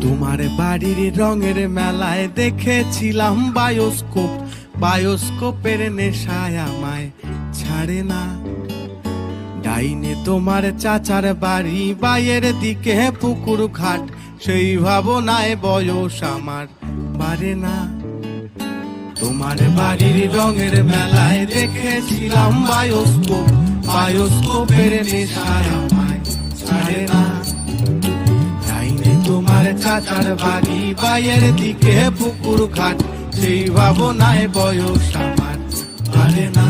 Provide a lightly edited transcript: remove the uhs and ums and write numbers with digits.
তোমার বাড়ির রঙের মেলায় দেখেছিলাম বায়োস্কোপ, বায়োস্কোপের নেশায় আমায় ছাড়ে না। ডাইনে তোমার চাচার বাড়ি, বাইয়ের দিকে পুকুর ঘাট, সেই ভাবনায় বয়স আমার বাড়ে না। তোমার বাড়ির রঙের মেলায় দেখেছিলাম বায়োস্কোপ, বায়োস্কোপের নেশায় আমায় ছাড়ে না। ডাইনে তোমার চাচার বাড়ি, বাইয়ের দিকে পুকুর ঘাট, সেই ভাবনায় বয়স আমার বাড়ে না।